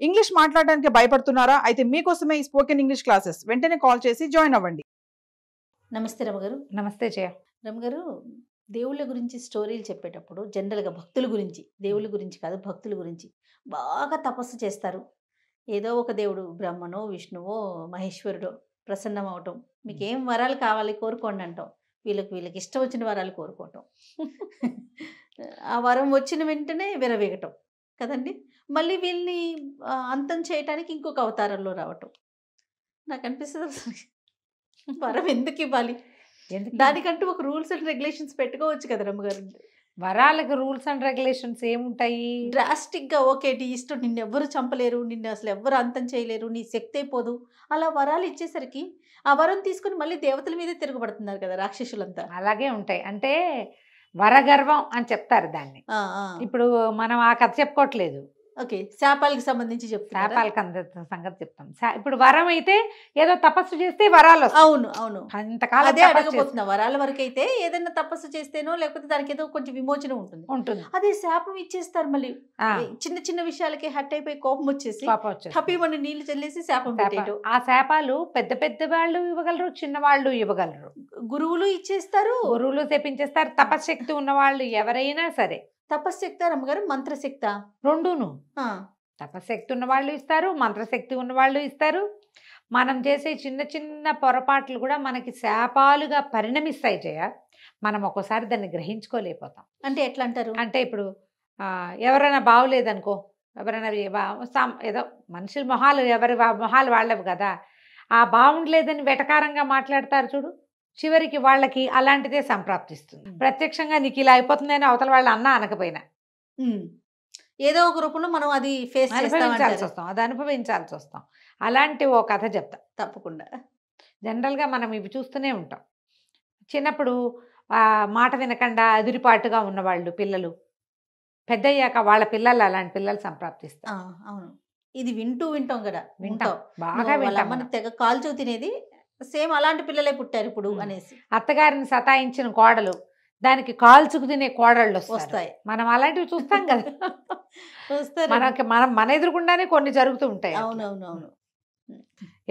English మాట్లాడడానికి భయపడుతున్నారా? అయితే మీకోసమే ఈ స్పోకెన్ ఇంగ్లీష్ క్లాసెస్. వెంటనే కాల్ చేసి జాయిన్ అవ్వండి. నమస్తే రమగారు. నమస్తే జయ. రమగారు, దేవుళ్ళ గురించి స్టోరీలు చెప్పేటప్పుడు జనరల్గా భక్తుల గురించి, దేవుళ్ళ గురించి కాదు భక్తుల గురించి బాగా తపస్సు చేస్తారు. ఏదో ఒక దేవుడు బ్రహ్మనో విష్ణువో మహేశ్వరుడో ప్రసన్నం అవటం, మీకు ఏం వరాలు కావాలి కోరుకోండి అంటాం. వీళ్ళకి ఇష్టం వచ్చిన వరాలు కోరుకోవటం. ఆ వరం వచ్చిన వెంటనే విరవేగటం కదండి. మళ్ళీ వీళ్ళని అంతం చేయటానికి ఇంకొక అవతారంలో రావటం. నాకు అనిపిస్తుంది అసలు వరం ఎందుకు ఇవ్వాలి? దానికంటూ ఒక రూల్స్ అండ్ రెగ్యులేషన్స్ పెట్టుకోవచ్చు కదా రమ్మగారు. వరాలకు రూల్స్ అండ్ రెగ్యులేషన్స్ ఏముంటాయి? డ్రాస్టిక్గా ఓకే నీ ఇష్టం, నిన్ను ఎవ్వరు చంపలేరు, నిన్ను అసలు ఎవ్వరు అంతం చేయలేరు, నీ శక్తి అయిపోదు, అలా వరాలు ఇచ్చేసరికి ఆ వరం తీసుకుని మళ్ళీ దేవతల మీదే తిరగబడుతున్నారు కదా రాక్షసులంతా. అలాగే ఉంటాయి. అంటే వరగర్వం అని చెప్తారు దాన్ని. ఇప్పుడు మనం ఆ కథ చెప్పుకోవట్లేదు. ఓకే, శాపాలకు సంబంధించి చెప్తారు. శాపాలకు సంగతి చెప్తాం. ఇప్పుడు వరం అయితే ఏదో తపస్సు చేస్తే వరాలు వస్తాయి. అవును అవును, అంతకాలం అదే అడగబోతున్నా. వరాల వరకు అయితే ఏదైనా తపస్సు చేస్తేనో లేకపోతే దానికి ఏదో కొంచెం విమోచన ఉంటుంది. అదే శాపం ఇచ్చేస్తారు మళ్ళీ. చిన్న చిన్న విషయాలకి హట్ అయిపోయి కోపం వచ్చేసి టపీమని నీళ్లు చల్లేసి శాపం పెట్టేయటం. ఆ శాపాలు పెద్ద పెద్ద వాళ్ళు ఇవ్వగలరు, చిన్న వాళ్ళు ఇవ్వగలరు. గురువులు ఇచ్చేస్తారు, గురువులు తెప్పించేస్తారు. తపశక్తి ఉన్న వాళ్ళు ఎవరైనా సరే. తపశక్తి రమ్మగారు, మంత్రశక్త రెండును. తపశక్తి ఉన్న వాళ్ళు ఇస్తారు, మంత్రశక్తి ఉన్న వాళ్ళు ఇస్తారు. మనం చేసే చిన్న చిన్న పొరపాట్లు కూడా మనకి శాపాలుగా పరిణమిస్తాయి జయ. మనం ఒక్కోసారి దాన్ని గ్రహించుకోలేకపోతాం. అంటే ఎట్లా అంటారు? అంటే ఇప్పుడు ఎవరైనా బాగులేదనుకో, ఎవరైనా ఏదో మనుషుల మొహాలు ఎవరి మొహాలు వాళ్ళవి కదా, ఆ బాగుండలేదని వెటకారంగా మాట్లాడతారు చూడు, చివరికి వాళ్ళకి అలాంటిదే సంప్రాప్తిస్తుంది. ప్రత్యక్షంగా నీకు ఇలా అయిపోతుందని అవతల వాళ్ళు అన్నా అనకపోయినా ఏదో ఒక రూపంలో మనం అది ఫేస్ అనుభవించాల్సి వస్తాం, అది అనుభవించాల్సి వస్తాం. అలాంటి ఓ కథ చెప్తా తప్పకుండా. జనరల్గా మనం ఇవి చూస్తూనే ఉంటాం. చిన్నప్పుడు మాట వినకుండా అదిరిపాటుగా ఉన్నవాళ్ళు పిల్లలు పెద్దయ్యాక వాళ్ళ పిల్లలు అలాంటి పిల్లలు సంప్రాప్తిస్తారు. అవును, ఇది వింటాం కదా, బాగా వింటాం. తెగ కాల్చు తినేది సేమ్ అలాంటి పిల్లలే పుట్టారు ఇప్పుడు అనేసి. అత్తగారిని సతాయించిన కోడలు దానికి కాల్చుకు తినే కోడళ్ళు వస్తాయి. మనం అలాంటివి చూస్తాం కదా. మనకి మన ఎదురుకుండానే కొన్ని జరుగుతూ ఉంటాయి. అవునవునవును.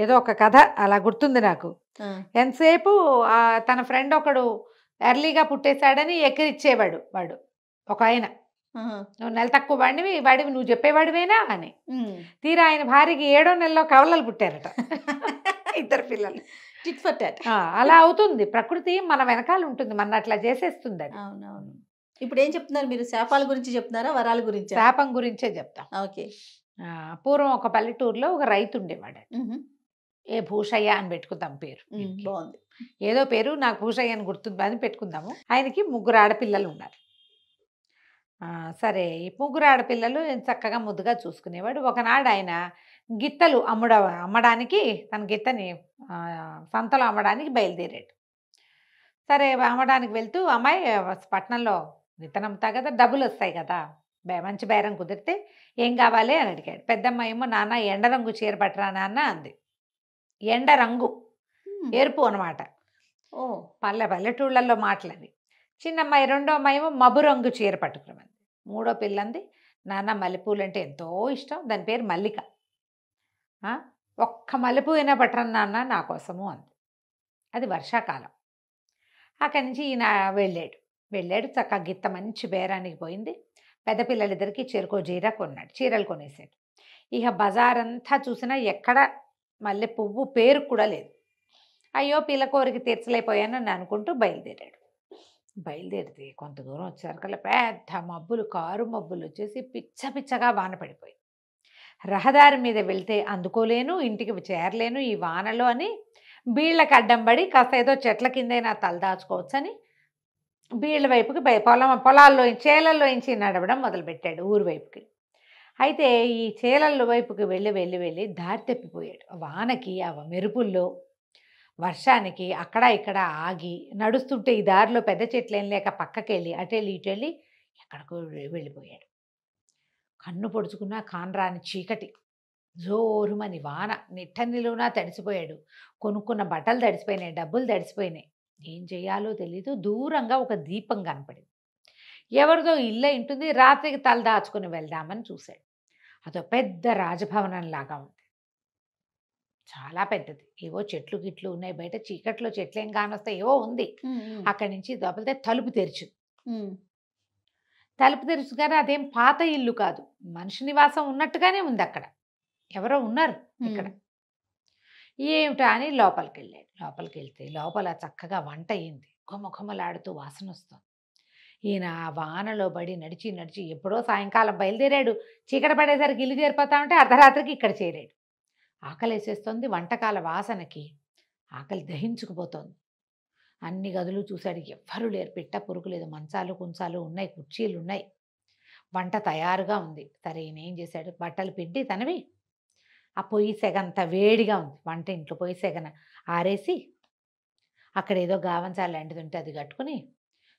ఏదో ఒక కథ అలా గుర్తుంది నాకు. ఎంతసేపు తన ఫ్రెండ్ ఒకడు ఎర్లీగా పుట్టేశాడని ఎక్కిరిచ్చేవాడు వాడు ఒక ఆయన. నువ్వు నెల తక్కువ వాడివి నువ్వు చెప్పేవాడివేనా అని. తీరా ఆయన భార్యకి 7వ నెలలో కవలలు పుట్టారట, ఇద్దరు పిల్లలు. Tit for tat. అలా అవుతుంది ప్రకృతి, మన వెనకాల ఉంటుంది, మన అట్లా చేసేస్తుంది అది. అవునవును. ఇప్పుడు ఏం చెప్తున్నారు మీరు? శాపాల గురించి చెప్తున్నారా, వరాల గురించి? శాపం గురించే చెప్తాం. ఓకే. పూర్వం ఒక పల్లెటూరులో ఒక రైతు ఉండేవాడు. ఏ భూషయ్య అని పెట్టుకుందాం పేరు. బాగుంది, ఏదో పేరు నాకు భూషయ్య అని గుర్తుంది అని పెట్టుకుందాము. ఆయనకి 3 ఆడపిల్లలు ఉన్నారు. సరే, ఈ 3 ఆడపిల్లలు చక్కగా ముద్దుగా చూసుకునేవాడు. ఒకనాడు ఆయన గిత్తలు అమ్మడానికి తన గిత్తని సంతలో అమ్మడానికి బయలుదేరాడు. సరే, అమ్మడానికి వెళ్తూ అమ్మాయి పట్టణంలో గిత్తను అమ్ముతా కదా, డబ్బులు వస్తాయి కదా, మంచి బేరం కుదిరితే ఏం కావాలి అని అడిగాడు. పెద్దమ్మాయి ఏమో నాన్న ఎండ రంగు చీర పట్టరా నాన్న అంది. ఎండ రంగు ఎరుపు అనమాట. పల్లెటూళ్ళల్లో మాటలవి. చిన్నమ్మాయి రెండో అమ్మాయి ఏమో మబ్బు రంగు చీర పట్టుకురమంది. 3వ పిల్లంది నాన్న మల్లెపూలు అంటే ఎంతో ఇష్టం, దాని పేరు మల్లిక. ఒక్క మల్లెపూ అయినా పట్టరని నాన్న నా కోసము అంది. అది వర్షాకాలం. అక్కడి నుంచి ఈయన వెళ్ళాడు చక్కగా గిత్త మంచి బేరానికి పోయింది. పెద్ద పిల్లలిద్దరికి చెరుకో చీరలు కొనేసాడు. ఇక బజారంతా చూసినా ఎక్కడ మల్లె పువ్వు పేరు కూడా లేదు. అయ్యో పిల్ల కోరిక తీర్చలేకపోయానని అనుకుంటూ బయలుదేరితే కొంత దూరం వచ్చేసరికల్లా పెద్ద మబ్బులు, కారు మబ్బులు వచ్చేసి పిచ్చగా వాన పడిపోయి, రహదారి మీద వెళ్తే అందుకోలేను, ఇంటికి చేరలేను ఈ వానలో అని బీళ్ళకి అడ్డం పడి కాస్త ఏదో చెట్ల కిందైనా తలదాచుకోవచ్చని బీళ్ళ వైపుకి పొలాల్లో చేలల్లోంచి నడవడం మొదలుపెట్టాడు ఊరు వైపుకి. అయితే ఈ చేలల వైపుకి వెళ్ళి దారి తప్పిపోయాడు. వానకి ఆ మెరుపుల్లో వర్షానికి అక్కడ ఇక్కడ ఆగి నడుస్తుంటే ఈ దారిలో పెద్ద చెట్లు ఏం లేక పక్కకెళ్ళి అటెళ్ళి ఇటెళ్ళి ఎక్కడికో వెళ్ళిపోయాడు. కన్ను పొడుచుకున్న కానరాని చీకటి, జోరుమని వాన, నిలువునా తడిసిపోయాడు. కొనుక్కున్న బట్టలు తడిసిపోయినాయి, డబ్బులు తడిసిపోయినాయి. ఏం చేయాలో తెలీదు. దూరంగా ఒక దీపం కనపడింది. ఎవరిదో ఇల్లు ఉంటుంది. రాత్రికి తల దాచుకుని వెళ్దామని చూశాడు. అదో పెద్ద రాజభవనం లాగా ఉంది, చాలా పెద్దది. ఏవో చెట్లు గిట్లు ఉన్నాయి బయట, చీకట్లో చెట్లు ఏం కానొస్తాయి, ఏవో ఉంది. అక్కడి నుంచి దొబలితే తలుపు తెరిచు, తలుపు తెరుచు కానీ అదేం పాత ఇల్లు కాదు, మనిషి నివాసం ఉన్నట్టుగానే ఉంది. అక్కడ ఎవరో ఉన్నారు ఇక్కడ. ఏమిటా అని లోపలికి వెళ్ళాడు. లోపలికి వెళ్తే లోపల చక్కగా వంట అయింది, ఘుమఘుమలాడుతూ వాసన వస్తుంది. ఈయన ఆ వానలో పడి నడిచి నడిచి ఎప్పుడో సాయంకాలం బయలుదేరాడు, చీకట పడేసరికి ఇల్లు చేరిపోతా ఉంటే అర్ధరాత్రికి ఇక్కడ చేరాడు. ఆకలి వేసేస్తుంది, వంటకాల వాసనకి ఆకలి దహించుకుపోతోంది. అన్ని గదులు చూశాడు, ఎవ్వరూ లేరు, పిట్ట పురుగు లేదు, మంచాలు కుంచాలు ఉన్నాయి, కుర్చీలు ఉన్నాయి, వంట తయారుగా ఉంది. సరే ఈయన ఏం చేశాడు, బట్టలు పిండి తనవి, ఆ పొయ్యి సెగంత వేడిగా ఉంది, వంట ఇంట్లో పొయ్యి సెగన ఆరేసి అక్కడ ఏదో గావంచాలు లాంటిది ఉంటే అది కట్టుకుని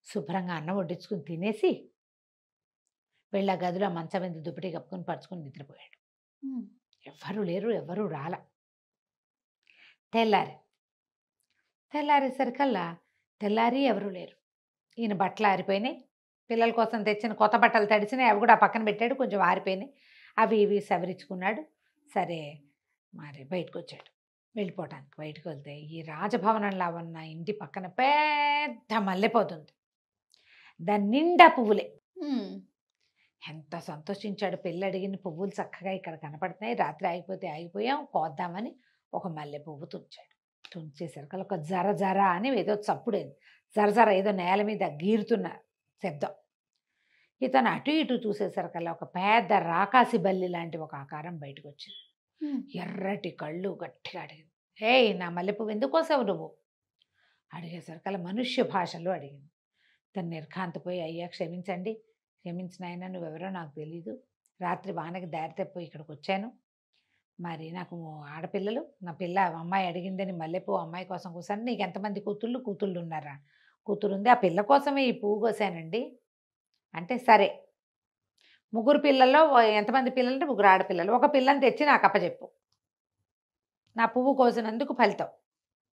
శుభ్రంగా అన్నం వడ్డించుకుని తినేసి వెళ్ళి ఆ గదిలో మంచం మీద దుప్పటి కప్పుకొని పరుచుకొని నిద్రపోయాడు. ఎవ్వరూ లేరు, ఎవ్వరూ రాల. తెల్లారేసరికల్లా ఎవరూ లేరు. ఈయన బట్టలు ఆరిపోయినాయి, పిల్లల కోసం తెచ్చిన కొత్త బట్టలు తడిసినాయి, అవి కూడా పక్కన పెట్టాడు, కొంచెం ఆరిపోయినాయి, అవి ఇవి సవరించుకున్నాడు. సరే మరి బయటకు వచ్చాడు. వెళ్ళిపోవటానికి బయటకు వెళ్తే ఈ రాజభవనంలా ఉన్న ఇంటి పక్కన పెద్ద మల్లెపోతుంది, దాని నిండా పువ్వులే. ఎంత సంతోషించాడు. పిల్ల అడిగిన పువ్వులు చక్కగా ఇక్కడ కనపడుతున్నాయి, రాత్రి ఆగిపోయాం, కోద్దామని ఒక మల్లె పువ్వు తుంచాడు. తుంచేసరికి ఒక జర జర అని ఏదో చప్పుడేది, జర ఏదో నేల మీద గీరుతున్న శబ్దం. ఇతను అటు ఇటు చూసేసరికల్లా ఒక పెద్ద రాకాసి బల్లి లాంటి ఒక ఆకారం బయటకు వచ్చింది. ఎర్రటి కళ్ళు, గట్టిగా అడిగింది, ఏయ్ నా మల్లెపువ్వు ఎందుకు కోసావు నువ్వు? అడిగేసరికల్లా మనుష్య భాషలో అడిగింది. తను నిర్ఘాంతపోయి, అయ్యా క్షమించండి, క్షమించిన ఆయన, నువ్వెవరో నాకు తెలీదు, రాత్రి వానకి దారి తప్పిపోయి ఇక్కడికి వచ్చాను, మరి నాకు ఆడపిల్లలు, నా పిల్ల అమ్మాయి అడిగిందని మల్లెపువ్వు అమ్మాయి కోసం కోసాను, నీకు ఎంతమంది కూతుళ్ళు ఉన్నారా? కూతురు ఉంది, ఆ పిల్ల కోసమే ఈ పువ్వు కోసానండి అంటే, సరే 3 పిల్లల్లో ఎంతమంది పిల్లలు అంటే 3 ఆడపిల్లలు, ఒక పిల్లని తెచ్చి నాకు అప్పచెప్పు, నా పువ్వు కోసినందుకు ఫలితం,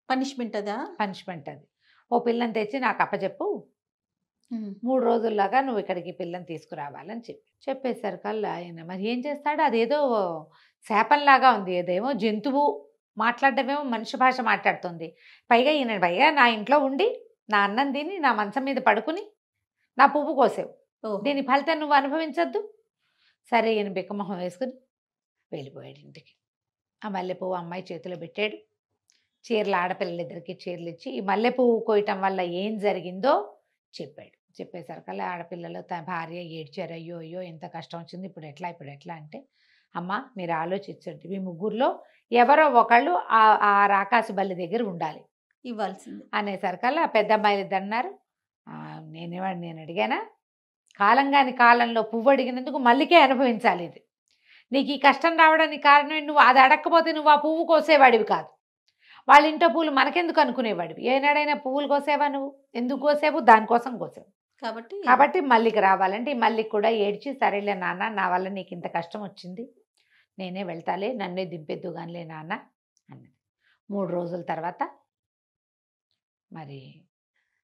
పనిష్మెంట్ అది. ఓ పిల్లని తెచ్చి నాకు అప్పచెప్పు, 3 రోజుల్లాగా నువ్వు ఇక్కడికి పిల్లని తీసుకురావాలని చెప్పేసరికల్లా ఆయన మరి ఏం చేస్తాడు, అదేదో శాపంలాగా ఉంది, ఏదేమో జంతువు మాట్లాడటమేమో మనిషి భాష మాట్లాడుతుంది, పైగా నా ఇంట్లో ఉండి నా అన్నం తిని నా మంచం మీద పడుకుని నా పువ్వు కోసేవు, దీని ఫలితం నువ్వు అనుభవించద్దు. సరే ఈయన బిక్కమొహం వేసుకుని వెళ్ళిపోయాడు ఇంటికి. ఆ మల్లెపువ్వు అమ్మాయి చేతిలో పెట్టాడు, చీరలు ఆడపిల్లలిద్దరికి చీరలు ఇచ్చి ఈ మల్లెపువ్వు కోయటం వల్ల ఏం జరిగిందో చెప్పాడు. చెప్పేసరికల్లా ఆడపిల్లలు తన భార్య ఏడ్చారు, అయ్యో ఎంత కష్టం వచ్చింది, ఇప్పుడు ఎట్లా అంటే, అమ్మ మీరు ఆలోచించండి, మీ 3లో ఎవరో ఒకళ్ళు ఆ రాకాసి బల్లి దగ్గర ఉండాలి, ఇవ్వాల్సింది అనేసరికల్లా పెద్ద అమ్మాయిలు ఇద్దరు అన్నారు, నేను అడిగానా, కాలంలో పువ్వు అడిగినందుకు మల్లికే అనుభవించాలి, ఇది నీకు ఈ కష్టం రావడానికి కారణం నువ్వు అది అడగకపోతే నువ్వు ఆ పువ్వు కోసేవాడివి కాదు, వాళ్ళ ఇంట్లో పువ్వులు మనకెందుకు అనుకునేవాడివి, ఏనాడైనా పువ్వులు కోసేవా, నువ్వు ఎందుకు కోసేవు, దానికోసం కోసేవు, కాబట్టి మల్లికి రావాలంటే ఈ మల్లికి కూడా ఏడ్చి, సరేలే నాన్న, నా వల్ల నీకు ఇంత కష్టం వచ్చింది, నేనే వెళ్తాలే, నన్నే దింపెద్దు కానిలే నాన్న అన్నది. 3 రోజుల తర్వాత మరి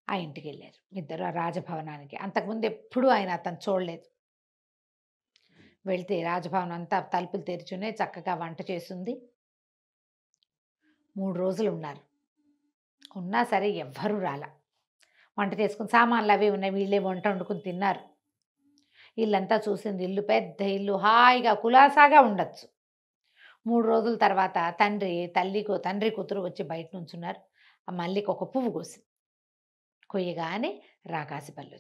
ఆ ఇంటికి వెళ్ళారు ఇద్దరు, ఆ రాజభవనానికి. అంతకుముందు ఎప్పుడూ అతను చూడలేదు. వెళ్తే రాజభవనం అంతా తలుపులు తెరిచునే చక్కగా వంట చేస్తుంది. 3 రోజులు ఉన్నా సరే ఎవ్వరూ రాల. వంట చేసుకుని సామాన్లు అవి ఉన్నాయి, వీళ్ళే వంట వండుకుని తిన్నారు. ఇల్లంతా చూసింది, ఇల్లు పెద్ద ఇల్లు, హాయిగా కులాసాగా ఉండొచ్చు. 3 రోజుల తర్వాత తండ్రి కూతురు వచ్చి బయట నుంచున్నారు. ఆ మల్లికి ఒక పువ్వు కోసింది, కొయ్యగానే రాకాసి పల్లి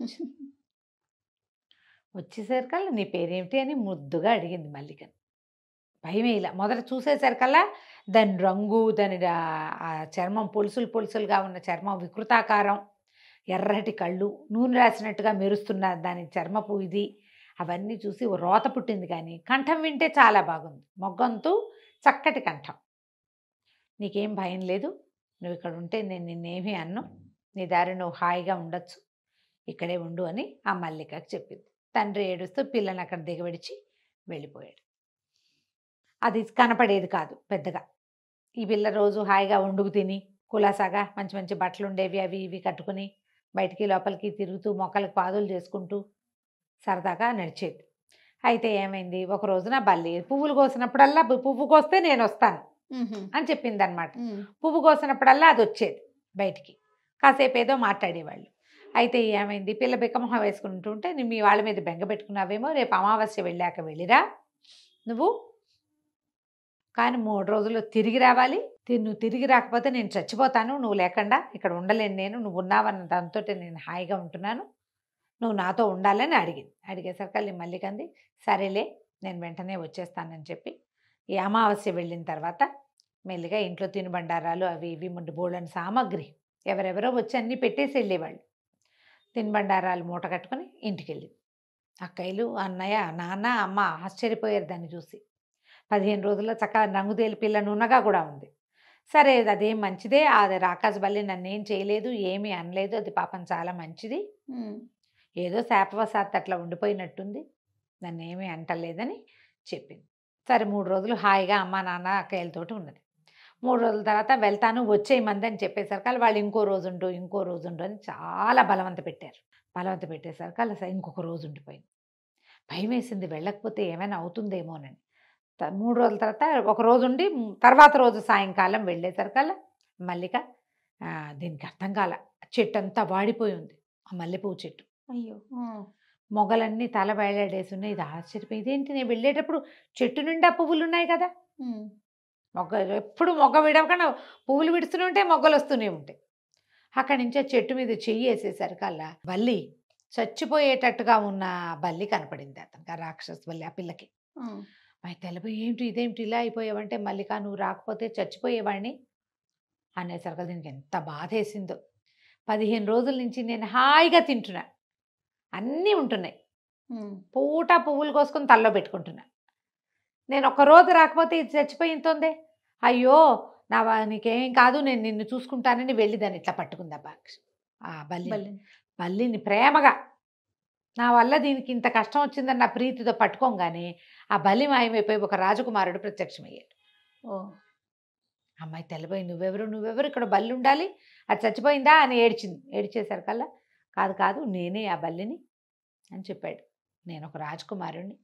వచ్చేసరికల్లా నీ పేరేమిటి అని ముద్దుగా అడిగింది మల్లికని. భయమే ఇలా మొదట చూసేసరికల్లా దాని రంగు, దాని ఆ చర్మం పొలుసులుగా ఉన్న చర్మం, వికృతాకారం, ఎర్రటి కళ్ళు, నూనె రాసినట్టుగా మెరుస్తున్న దాని చర్మపు ఇది, అవన్నీ చూసి రోత పుట్టింది. కానీ కంఠం వింటే చాలా బాగుంది, మొగ్గంతూ చక్కటి కంఠం. నీకేం భయం లేదు, నువ్వు ఇక్కడ ఉంటే నేను నిన్నేమీ అన్ను, నీ దారి నువ్వు హాయిగా ఉండొచ్చు, ఇక్కడే ఉండు అని ఆ మల్లికకి చెప్పింది. తండ్రి ఏడుస్తూ పిల్లని అక్కడ దిగబడిచి వెళ్ళిపోయాడు. అది కనపడేది కాదు పెద్దగా. ఈ పిల్ల రోజు హాయిగా వండుకు తిని కులాసాగా మంచి మంచి బట్టలు ఉండేవి, అవి ఇవి కట్టుకుని బయటికి లోపలికి తిరుగుతూ మొక్కలకు పాదులు చేసుకుంటూ సరదాగా నడిచేది. అయితే ఏమైంది, ఒక రోజున బల్లి పువ్వులు కోసినప్పుడల్లా పువ్వు కోస్తే నేను వస్తాను అని చెప్పింది అనమాట. పువ్వు కోసినప్పుడల్లా అది వచ్చేది బయటికి, కాసేపు ఏదో మాట్లాడేవాళ్ళు. అయితే ఏమైంది, పిల్ల బిక్కమొహం వేసుకుంటుంటే మీ వాళ్ళ మీద బెంగ పెట్టుకున్నావేమో, రేపు అమావాస్య వెళ్ళాక వెళ్ళిరా నువ్వు, కానీ 3 రోజుల్లో తిరిగి రావాలి, నువ్వు తిరిగి రాకపోతే నేను చచ్చిపోతాను, నువ్వు లేకుండా ఇక్కడ ఉండలేను నేను, నువ్వు ఉన్నావన్న దాంతో నేను హాయిగా ఉంటున్నాను, నువ్వు నాతో ఉండాలని అడిగేసరికి మల్లిక అంది, సరేలే నేను వెంటనే వచ్చేస్తానని చెప్పి ఈ అమావాస్య వెళ్ళిన తర్వాత మెల్లిగా ఇంట్లో తినుబండారాలు అవి ఇవి బోళ్ళని సామాగ్రి ఎవరెవరో వచ్చి అన్నీ పెట్టేసి వెళ్ళేవాళ్ళు. తినుబండారాలు మూట కట్టుకొని ఇంటికి వెళ్ళింది. అక్కయ్యలు, అన్నయ్య, నాన్న, అమ్మ ఆశ్చర్యపోయారు దాన్ని చూసి. 15 రోజుల్లో చక్కగా రంగుతేలి పిల్ల నున్నగా కూడా ఉంది. సరే అదేం మంచిదే, అది రాకాజు బల్లి నన్నేం చేయలేదు, ఏమీ అనలేదు, అది పాపం చాలా మంచిది, ఏదో శాపవశాత్తు అట్లా ఉండిపోయినట్టుంది, నన్నేమీ అంటలేదని చెప్పింది. సరే 3 రోజులు హాయిగా అమ్మ నాన్న అక్కయ్యలతోటి ఉన్నది. 3 రోజుల తర్వాత వెళ్తాను వచ్చేయమంది అని చెప్పేసరికి వాళ్ళు ఇంకో రోజు ఉండు అని చాలా బలవంత పెట్టేసరికి అలా ఇంకొక రోజు ఉండిపోయింది. భయం వేసింది, వెళ్ళకపోతే ఏమైనా అవుతుందేమోనని. 3 రోజుల తర్వాత ఒక రోజు ఉండి తర్వాత రోజు సాయంకాలం వెళ్ళేసరికల్లా మల్లిక దీనికి అర్థం కాల, చెట్టు అంతా వాడిపోయి ఉంది, ఆ మల్లెపువ్వు చెట్టు. అయ్యో, మొగలన్నీ తల వేలాడేసి ఉన్నాయి. ఇది ఆశ్చర్యపోయి, ఇదేంటి నేను వెళ్ళేటప్పుడు చెట్టు నిండా పువ్వులు ఉన్నాయి కదా, ఎప్పుడు మొగ్గ విడవకుండా పువ్వులు విడుస్తూనే ఉంటాయి, మొగ్గలు వస్తూనే ఉంటాయి. అక్కడి నుంచి ఆ చెట్టు మీద చెయ్యి వేసేసరికల్లా బల్లి, చచ్చిపోయేటట్టుగా ఉన్న బల్లి కనపడింది అతనికి, ఆ రాక్షస బల్లి ఆ పిల్లకి. మరి తెలిపోయి, ఇదేమిటి ఇలా అయిపోయావంటే, మల్లిక నువ్వు రాకపోతే చచ్చిపోయేవాడిని అనేసరికి దీనికి ఎంత బాధ వేసిందో. 15 రోజుల నుంచి నేను హాయిగా తింటున్నా, అన్నీ ఉంటున్నాయి, పూట పువ్వులు కోసుకొని తల్లో పెట్టుకుంటున్నా, నేను ఒక్క రోజు రాకపోతే ఇది చచ్చిపోయింది, అయ్యో నీకేం కాదు, నేను నిన్ను చూసుకుంటానని వెళ్ళి దాన్ని ఇట్లా పట్టుకుందబ్బా ఆ బల్లిని ప్రేమగా. నా వల్ల దీనికి ఇంత కష్టం వచ్చిందని నా ప్రీతితో పట్టుకోగానే ఆ బలి మాయమైపోయి ఒక రాజకుమారుడు ప్రత్యక్షమయ్యాడు. అమ్మాయి తెల్లబోయి, నువ్వెవరు ఇక్కడ బల్లి ఉండాలి, అది చచ్చిపోయిందా అని ఏడ్చేసరికల్లా కాదు నేనే ఆ బల్లిని అని చెప్పాడు. నేను ఒక రాజకుమారుడిని,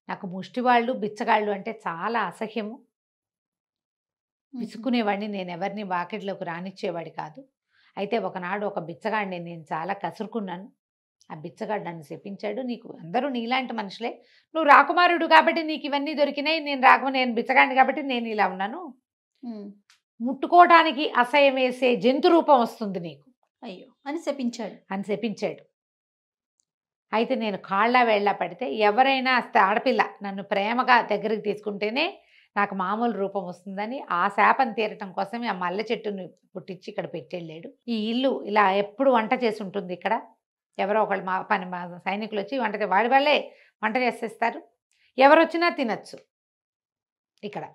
నాకు ముష్టివాళ్ళు బిచ్చగాళ్ళు అంటే చాలా అసహ్యము, విసుక్కునేవాడిని, నేను ఎవరిని వాకిట్లోకి రానిచ్చేవాడి కాదు. అయితే ఒకనాడు ఒక బిచ్చగాడిని నేను చాలా కసురుకున్నాను, ఆ బిచ్చగాడు నన్ను శపించాడు, నీకు అందరూ నీలాంటి మనుషులే, నువ్వు రాకుమారుడు కాబట్టి నీకు ఇవన్నీ దొరికినాయి, నేను బిచ్చగాడిని కాబట్టి నేను ఇలా ఉన్నాను, ముట్టుకోవడానికి అసహ్యం వేసే జంతు రూపం వస్తుంది నీకు, అయ్యో అని శపించాడు. అయితే నేను కాళ్ళ వేళ్ళ పడితే ఎవరైనా ఆడపిల్ల నన్ను ప్రేమగా దగ్గరికి తీసుకుంటేనే నాకు మామూలు రూపం వస్తుందని ఆ శాపం తీరటం కోసమే ఆ మల్లె చెట్టును పుట్టించి ఇక్కడ పెట్టెళ్ళాడు. ఈ ఇల్లు ఇలా ఎప్పుడు వంట చేసి ఉంటుంది, ఇక్కడ ఎవరో ఒకళ్ళు మా సైనికులు వచ్చి వాళ్ళే వంట చేసేస్తారు, ఎవరు వచ్చినా తినచ్చు, ఇక్కడ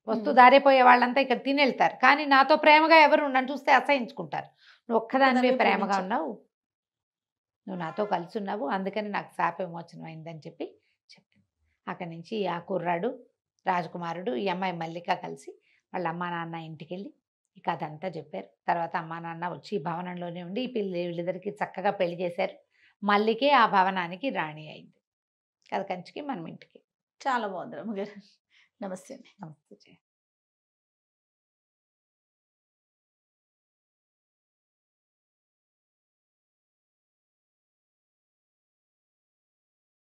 వస్తూ దారిపోయే వాళ్ళంతా ఇక్కడ తినెళ్తారు, కానీ నాతో ప్రేమగా ఎవరు నన్ను చూస్తే అసహించుకుంటారు, నువ్వు ఒక్కదానివే ప్రేమగా ఉన్నావు, నువ్వు నాతో కలిసి ఉన్నావు, అందుకని నాకు శాప విమోచనం అయిందని చెప్పింది. అక్కడి నుంచి ఆ కుర్రాడు రాజకుమారుడు ఈ అమ్మాయి మల్లిక కలిసి వాళ్ళ అమ్మా నాన్న ఇంటికి వెళ్ళి ఈ కథ అంతా చెప్పారు. తర్వాత అమ్మా నాన్న వచ్చి ఈ భవనంలోనే ఉండి ఈ వీళ్ళిద్దరికి చక్కగా పెళ్లి చేశారు. మల్లికే ఆ భవనానికి రాణి అయింది. కథ కంచికి మనం ఇంటికి. చాలా బాగుంది రమ్మగారు. నమస్తే. నమస్తే.